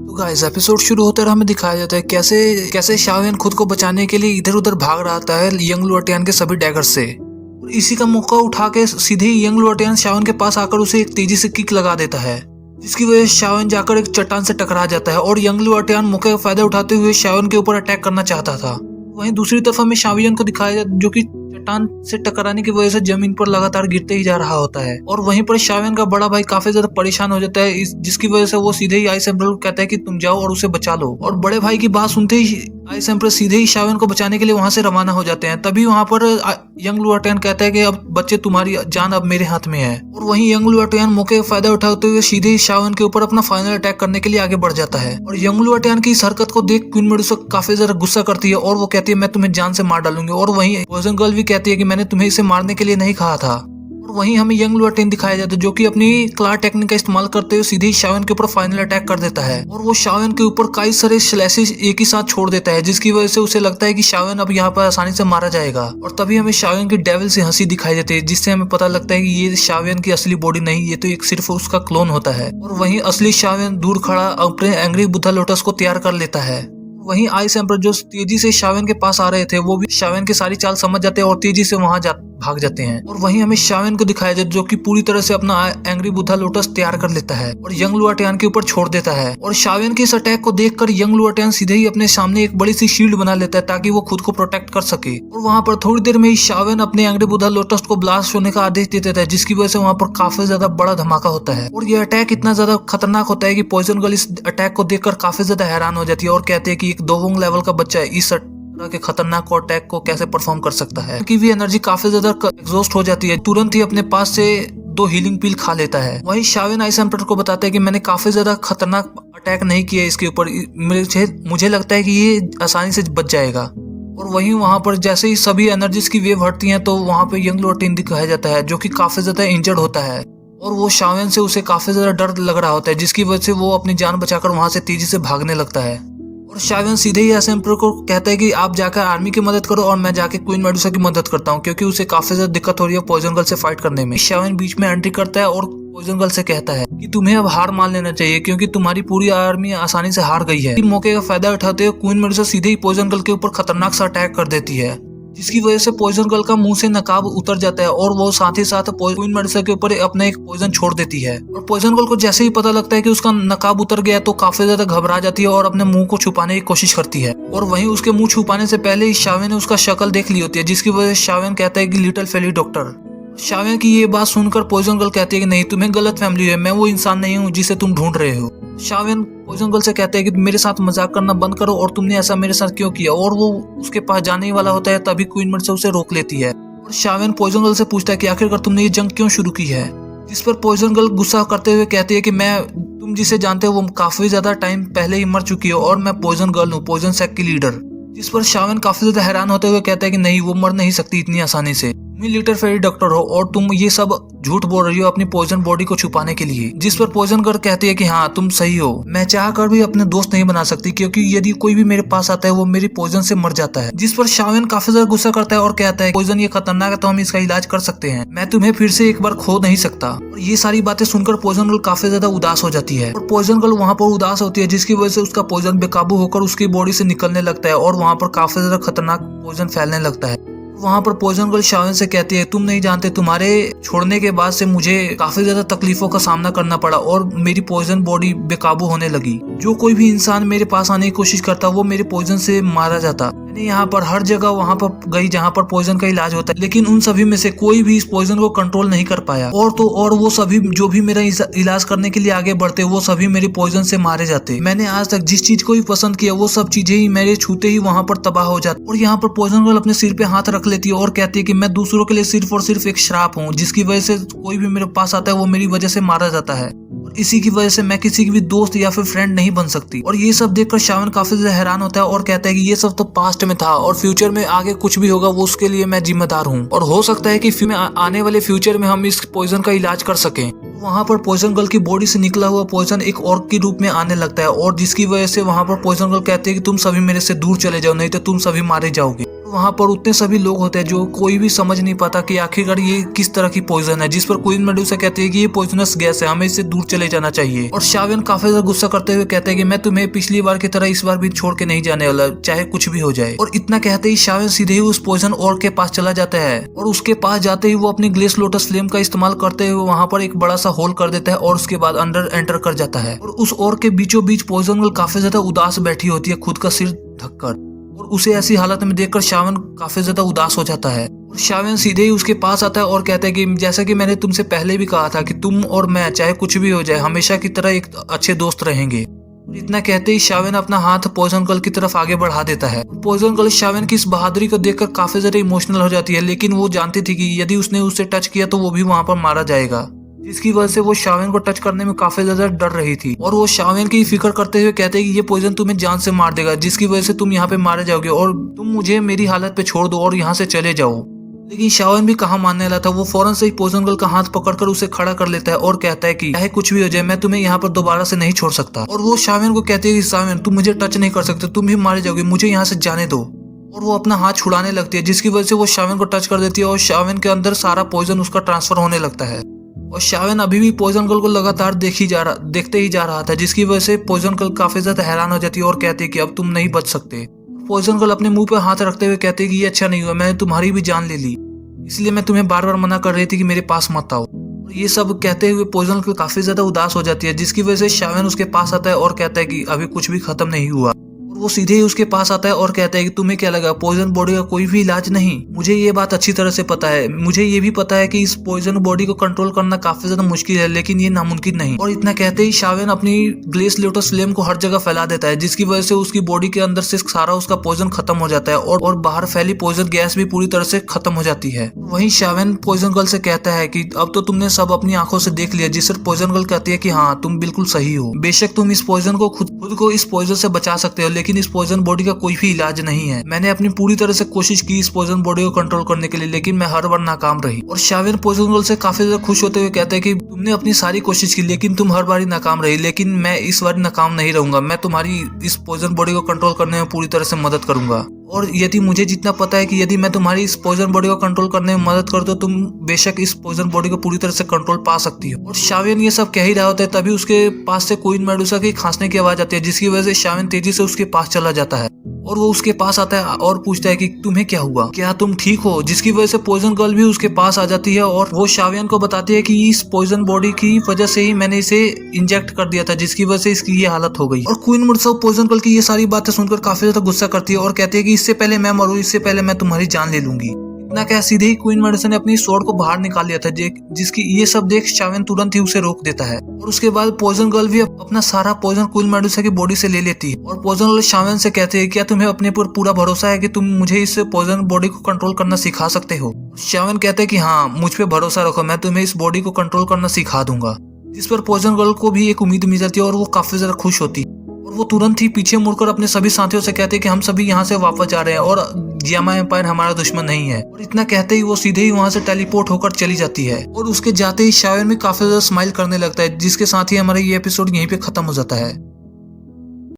तो guys episode शुरू होते और हमें दिखाया जाता है कैसे कैसे शाओयान खुद को बचाने के लिए इधर उधर भाग रहा था है यंग लुओटियान के सभी डैगर से। और इसी का मौका उठा के सीधे ही यंग लुओटियान शाओयान के पास आकर उसे एक तेजी से किक लगा देता है, जिसकी वजह से शाओयान जाकर एक चट्टान से टकरा जाता है और यंग लुओटियान मौके का फायदा उठाते हुए शाओयान के ऊपर अटैक करना चाहता था। वहीं दूसरी तरफ हमें शाओयान को दिखाया जाता जो कि चट्टान से टकराने की वजह से जमीन पर लगातार गिरते ही जा रहा होता है। और वहीं पर शाओयान का बड़ा भाई काफी ज्यादा परेशान हो जाता है, जिसकी वजह से वो सीधे ही आइस एम्परर को कहता है कि तुम जाओ और उसे बचा लो। और बड़े भाई की बात सुनते ही आइस एम्परर सीधे ही शाओयान को बचाने के लिए वहां से रवाना हो जाते हैं। तभी वहां पर यंग लुओटियान कहता है कि अब बच्चे तुम्हारी जान अब मेरे हाथ में है। और वहीं यंग लुओटियान मौके का फायदा उठाते हुए सीधे ही शाओयान के ऊपर अपना फाइनल अटैक करने के लिए आगे बढ़ जाता है। और यंग लुओटियान की इस हरकत को देख क्वीन मेडुसा काफी ज्यादा गुस्सा करती है और वो कहती है मैं तुम्हें जान से मार डालूंगी। और वहीं पॉइजन गर्ल भी कहती है कि मैंने तुम्हें इसे मारने के लिए नहीं कहा था। और वहीं हमें यंग लुओटियान दिखाया जाता है जो कि अपनी क्लार टेक्निक का इस्तेमाल करते हुए सीधे ही शाओयान के ऊपर फाइनल अटैक कर देता है। और वो शाओयान के ऊपर कई सारे स्लैशेस एक ही साथ छोड़ देता है, जिसकी वजह से उसे लगता है कि शाओयान अब यहाँ पर आसानी से मारा जाएगा। और तभी हमें शाओयान की डेविल से हंसी दिखाई देती है, जिससे हमें पता लगता है कि ये शाओयान की असली बॉडी नहीं, ये तो एक सिर्फ उसका क्लोन होता है। और वहीं असली शाओयान दूर खड़ा अपने एंग्री बुद्धा लोटस को तैयार कर लेता है। वहीं आइस एम्परर जो तेजी से शाओयान के पास आ रहे थे वो भी शाओयान की सारी चाल समझ जाते हैं और तेजी से वहां भाग जाते हैं। और वहीं हमें शाओयान को दिखाया जाता है जो कि पूरी तरह से अपना एंग्री बुद्धा लोटस तैयार कर लेता है और यंग लुओटियान के ऊपर छोड़ देता है। और शाओयान के इस अटैक को देखकर यंग लुओटियान सीधे ही अपने सामने एक बड़ी सी शील्ड बना लेता है ताकि वो खुद को प्रोटेक्ट कर सके। और वहां पर थोड़ी देर में ही शाओयान अपने एंग्री बुद्धा लोटस को ब्लास्ट होने का आदेश दे देता है, जिसकी वजह से वहां पर काफी ज्यादा बड़ा धमाका होता है। और ये अटैक इतना ज्यादा खतरनाक होता है कि पॉइजन गर्ल इस अटैक को देखकर काफी ज्यादा हैरान हो जाती है और कहती है कि एक दोवोंग लेवल का बच्चा इस तरह के खतरनाक अटैक को कैसे परफॉर्म कर सकता है, क्योंकि भी एनर्जी काफी ज्यादा एग्जॉस्ट हो जाती है। तुरंत ही अपने पास से 2 हीलिंग पिल खा लेता है। वहीं शाओयान आइस एम्परर को बताता है कि मैंने काफी ज्यादा खतरनाक अटैक नहीं किया इसके ऊपर, मुझे लगता है कि ये आसानी से बच जाएगा। और वहीं वहां पर जैसे ही सभी एनर्जीज की वेव हटती हैं तो वहां पे यंग लुओटियान दिखाया जाता है जो कि काफी ज्यादा इंजर्ड होता है और वो शाओयान से उसे काफी ज्यादा डर लग रहा होता है, जिसकी वजह से वो अपनी जान बचाकर वहां से तेजी से भागने लगता है। और शाओयान सीधे ही आइस एम्परर को कहता है कि आप जाकर आर्मी की मदद करो और मैं जाके क्वीन मेडुसा की मदद करता हूँ, क्योंकि उसे काफी ज्यादा दिक्कत हो रही है पॉइजन गर्ल से फाइट करने में। शाओयान बीच में एंट्री करता है और पॉइजन गर्ल से कहता है कि तुम्हें अब हार मान लेना चाहिए क्योंकि तुम्हारी पूरी आर्मी आसानी से हार गई है। इस मौके का फायदा उठाते हुए क्वीन मेडुसा सीधे ही पॉइजन गर्ल के ऊपर खतरनाक सा अटैक कर देती है, जिसकी वजह से पॉइजन गर्ल का मुंह से नकाब उतर जाता है और वो साथ ही साथ क्वीन मेडुसा के ऊपर अपना एक पॉइजन छोड़ देती है। और पॉइजन गर्ल को जैसे ही पता लगता है कि उसका नकाब उतर गया तो काफी ज्यादा घबरा जाती है और अपने मुंह को छुपाने की कोशिश करती है। और वहीं उसके मुंह छुपाने से पहले ही शाओयान ने उसका शक्ल देख ली होती है, जिसकी वजह से शाओयान कहता है कि लिटिल फेली डॉक्टर। शाओयान की ये बात सुनकर पॉइजन गर्ल कहती है कि नहीं, तुम्हें गलत फैमिली है, मैं वो इंसान नहीं हूँ जिसे तुम ढूंढ रहे हो। शाओयान पॉइजन गर्ल से कहते हैं कि मेरे साथ मजाक करना बंद करो और तुमने ऐसा मेरे साथ क्यों किया। और वो उसके पास जाने ही वाला होता है, तभी क्वीन मेडुसा उसे रोक लेती है। और शाओयान पॉइजन गर्ल से पूछता है कि आखिरकार तुमने ये जंग क्यों शुरू की है, जिस पर पॉइजन गर्ल गुस्सा करते हुए कहती है कि तुम जिसे जानते हो वो काफी ज्यादा टाइम पहले ही मर चुकी हो और मैं पॉइजन गर्ल हूँ, पॉइजन सेक्ट की लीडर। जिस पर शाओयान काफी ज्यादा हैरान होते हुए कहता है कि नहीं, वो मर नहीं सकती इतनी आसानी से, तुम लिटिल फेरी डॉक्टर हो और तुम ये सब झूठ बोल रही हो अपनी पॉइजन बॉडी को छुपाने के लिए। जिस पर पॉइजन गर्ल कहती है कि हाँ तुम सही हो, मैं चाह कर भी अपने दोस्त नहीं बना सकती क्योंकि यदि कोई भी मेरे पास आता है वो मेरी पॉइजन से मर जाता है। जिस पर शाओयान काफी ज्यादा गुस्सा करता है और कहता है पॉइजन ये खतरनाक है तो हम इसका इलाज कर सकते हैं, मैं तुम्हें फिर से एक बार खो नहीं सकता। और ये सारी बातें सुनकर पॉइजन गर्ल काफी ज्यादा उदास हो जाती है और पॉइजन गर्ल वहां पर उदास होती है, जिसकी वजह से उसका पॉइजन बेकाबू होकर उसकी बॉडी से निकलने लगता है और वहां पर काफी ज्यादा खतरनाक पॉइजन फैलने लगता है। वहां पर पॉइजन गर्ल शाओयान से कहती है तुम नहीं जानते, तुम्हारे छोड़ने के बाद से मुझे काफी ज्यादा तकलीफों का सामना करना पड़ा और मेरी पॉइजन बॉडी बेकाबू होने लगी। जो कोई भी इंसान मेरे पास आने की कोशिश करता वो मेरे पॉइजन से मारा जाता। मैंने यहाँ पर हर जगह वहां पर गई जहाँ पर पॉइजन का इलाज होता है, लेकिन उन सभी में से कोई भी इस पॉइजन को कंट्रोल नहीं कर पाया। और वो सभी जो भी मेरा इलाज करने के लिए आगे बढ़ते वो सभी मेरी पॉइजन से मारे जाते। मैंने आज तक जिस चीज को भी पसंद किया वो सब चीजें ही मेरे छूते ही वहां पर तबाह हो जाती। और यहाँ पर पॉइजन गर्ल अपने सिर पे हाथ रख लेती है और कहती है कि मैं दूसरों के लिए सिर्फ और सिर्फ एक श्राप हूँ, जिसकी वजह से कोई भी मेरे पास आता है वो मेरी वजह से मारा जाता है। इसी की वजह से मैं किसी की भी दोस्त या फिर फ्रेंड नहीं बन सकती। और ये सब देखकर शाओयान काफी ज्यादा हैरान होता है और कहता है कि ये सब तो पास्ट में था और फ्यूचर में आगे कुछ भी होगा वो उसके लिए मैं जिम्मेदार हूँ और हो सकता है कि आने वाले फ्यूचर में हम इस पॉइजन का इलाज कर सकें। वहां पर पॉइजन गर्ल की बॉडी से निकला हुआ पॉइजन एक ऑर्क के रूप में आने लगता है और जिसकी वजह से वहां पर पॉइजन गर्ल कहती है कि तुम सभी मेरे से दूर चले जाओ, नहीं तो तुम सभी मारे जाओगे। वहाँ पर उतने सभी लोग होते हैं जो कोई भी समझ नहीं पाता कि आखिरकार ये किस तरह की पॉइजन है, जिस पर क्वीन मेडुसा कहती है कि ये पॉइजनस गैस है, हमें इससे दूर चले जाना चाहिए। और शावियन काफी ज्यादा गुस्सा करते हुए कहते हैं कि मैं तुम्हें पिछली बार की तरह इस बार भी छोड़ के नहीं जाने वाला, चाहे कुछ भी हो जाए। और इतना कहते ही शावियन सीधे ही उस पॉइजन ओर के पास चला जाता है और उसके पास जाते ही वो अपनी ग्लेस लोटस फ्लेम का इस्तेमाल करते हुए वहाँ पर एक बड़ा सा होल कर देता है और उसके बाद अंदर एंटर कर जाता है। और उस ओर के बीचों बीच पॉइजन गर्ल काफी ज्यादा उदास बैठी होती है, खुद का सिर ढककर, और उसे ऐसी हालत में देखकर शावियन काफी ज्यादा उदास हो जाता है। और शावियन सीधे ही उसके पास आता है और कहता है कि जैसा कि मैंने तुमसे पहले भी कहा था कि तुम और मैं चाहे कुछ भी हो जाए हमेशा की तरह एक अच्छे दोस्त रहेंगे। और इतना कहते ही शावियन अपना हाथ पॉइजन गर्ल की तरफ आगे बढ़ा देता है। पॉइजन गर्ल शावियन की इस बहादुरी को देखकर काफी ज्यादा इमोशनल हो जाती है, लेकिन वो जानती थी कि यदि उसने उसे टच किया तो वो भी वहाँ पर मारा जाएगा, जिसकी वजह से वो शावियन को टच करने में काफी ज्यादा डर रही थी। और वो शावियन की फिक्र करते हुए कहते हैं कि ये पॉइजन तुम्हें जान से मार देगा, जिसकी वजह से तुम यहाँ पे मारे जाओगे और तुम मुझे मेरी हालत पे छोड़ दो और यहाँ से चले जाओ। लेकिन शावियन भी कहाँ मानने वाला था। वो फौरन से ही पॉइजन गर्ल का हाथ पकड़कर उसे खड़ा कर लेता है और कहता है कि चाहे कुछ भी हो जाए मैं तुम्हें यहाँ पर दोबारा से नहीं छोड़ सकता। और वो शावियन को कहती है कि शावियन तुम मुझे टच नहीं कर सकते, तुम भी मारे जाओगे, मुझे यहाँ से जाने दो। और वो अपना हाथ छुड़ाने लगती है, जिसकी वजह से वो शावियन को टच कर देती है और शावियन के अंदर सारा पॉइजन उसका ट्रांसफर होने लगता है। और शावियन अभी भी पॉइजन गर्ल को लगातार देखते ही जा रहा था, जिसकी वजह से पॉइजन गर्ल काफी ज्यादा हैरान हो जाती है और कहती है कि अब तुम नहीं बच सकते। पॉइजन गर्ल अपने मुंह पर हाथ रखते हुए कहते हैं कि ये अच्छा नहीं हुआ, मैंने तुम्हारी भी जान ले ली, इसलिए मैं तुम्हें बार बार मना कर रही थी कि मेरे पास मत आओ। और ये सब कहते हुए पॉइजन गर्ल काफी ज्यादा उदास हो जाती है, जिसकी वजह से शावियन उसके पास आता है और कहता है कि अभी कुछ भी खत्म नहीं हुआ। और वो सीधे ही उसके पास आता है और कहता है कि तुम्हें क्या लगा पॉइजन बॉडी का कोई भी इलाज नहीं? मुझे ये बात अच्छी तरह से पता है, मुझे ये भी पता है कि इस पॉइजन बॉडी को कंट्रोल करना काफी ज्यादा मुश्किल है, लेकिन ये नामुमकिन नहीं। और इतना कहते ही शावियन अपनी ग्लेस लोटस फ्लेम को हर जगह फैला देता है, जिसकी वजह से उसकी बॉडी के अंदर से सारा उसका पॉइजन खत्म हो जाता है और बाहर फैली पॉइजन गैस भी पूरी तरह से खत्म हो जाती है। वहीं शावियन पॉइजन गर्ल से कहता है कि अब तो तुमने सब अपनी आंखों से देख लिया, जिस पर पॉइजन गर्ल कहती है कि हाँ तुम बिल्कुल सही हो, बेशक तुम इस पॉइजन को खुद को इस पॉइजन से बचा सकते हो, लेकिन इस पॉइजन बॉडी का कोई भी इलाज नहीं है। मैंने अपनी पूरी तरह से कोशिश की इस पॉइजन बॉडी को कंट्रोल करने के लिए, लेकिन मैं हर बार नाकाम रही। और शावियन पॉइजन गर्ल से काफी ज्यादा खुश होते हुए कहते हैं कि तुमने अपनी सारी कोशिश की लेकिन तुम हर बार नाकाम रही, लेकिन मैं इस बार नाकाम नहीं रहूंगा, मैं तुम्हारी इस पॉइजन बॉडी को कंट्रोल करने में पूरी तरह से मदद करूंगा। और यदि मुझे जितना पता है कि यदि मैं तुम्हारी इस पॉइजन बॉडी को कंट्रोल करने में मदद कर दो, तुम बेशक इस पॉइजन बॉडी को पूरी तरह से कंट्रोल पा सकती हो। और शावियन ये सब कह ही रहा होता है, तभी उसके पास से क्वीन मेडुसा की खांसने की आवाज आती है, जिसकी वजह से शावियन तेजी से उसके पास चला जाता है और वो उसके पास आता है और पूछता है कि तुम्हें क्या हुआ, क्या तुम ठीक हो? जिसकी वजह से पॉइजन गर्ल भी उसके पास आ जाती है और वो शावियन को बताती है कि इस पॉइजन बॉडी की वजह से ही मैंने इसे इंजेक्ट कर दिया था, जिसकी वजह से इसकी ये हालत हो गई। और क्वीन मेडुसा पॉइजन गर्ल की ये सारी बातें सुनकर काफी ज्यादा गुस्सा करती है और कहती है कि इससे पहले मैं मरूं, इससे पहले मैं तुम्हारी जान ले लूंगी। इतना कह सीधे ही क्वीन मेडुसा ने अपनी स्वॉर्ड को बाहर निकाल लिया था, जिसकी ये सब देख शावियन तुरंत ही उसे रोक देता है। और उसके बाद पॉइजन गर्ल भी अपना सारा पॉइजन क्वीन मेडुसा की बॉडी से ले लेती है। और पॉइजन गर्ल शावियन से कहते हैं क्या तुम्हें अपने पर पूरा भरोसा है कि तुम मुझे इस पॉइजन बॉडी को कंट्रोल करना सिखा सकते हो? शावियन कहते हैं कि हाँ मुझ पे भरोसा रखो, मैं तुम्हें इस बॉडी को कंट्रोल करना सिखा दूंगा। जिस पर पॉइजन गर्ल को भी एक उम्मीद मिल जाती है और वो काफी ज्यादा खुश होती है। और वो तुरंत ही पीछे मुड़कर अपने सभी साथियों से कहते हैं कि हम सभी यहाँ से वापस जा रहे हैं और जियामा एम्पायर हमारा दुश्मन नहीं है। और इतना कहते ही वो सीधे ही वहाँ से टेलीपोर्ट होकर चली जाती है और उसके जाते ही शावियन भी काफी ज्यादा स्माइल करने लगता है, जिसके साथ ही हमारा ये एपिसोड यहीं पे खत्म हो जाता है।